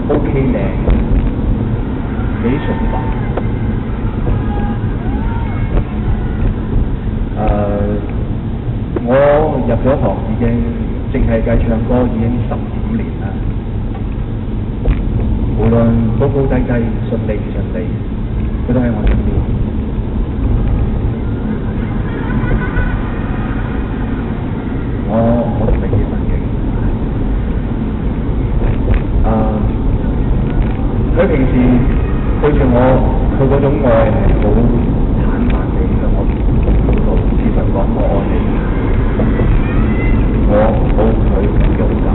OK 靚，幾崇拜。我入咗行已經，淨係計唱歌已經15年啦。無論高高低低、順利唔順利，佢都喺我身邊。我同你結婚嘅。佢平時對住我，佢嗰種愛係好坦白地向我透露，時常講我愛你。我好佢咁勇敢。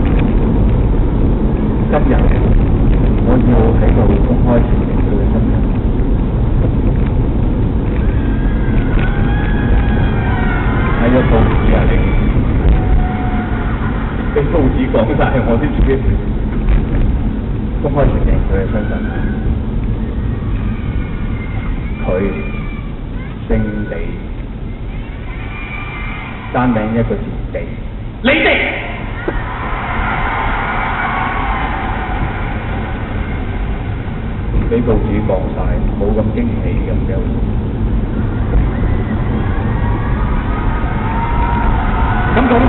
今日我要喺度公開承認佢嘅身份。睇咗報紙啊你，俾報紙講晒，我先自己公開承認佢嘅身份。佢姓李，單名一個字地。你哋俾報紙講晒，冇咁驚喜咁嘅。咁總之。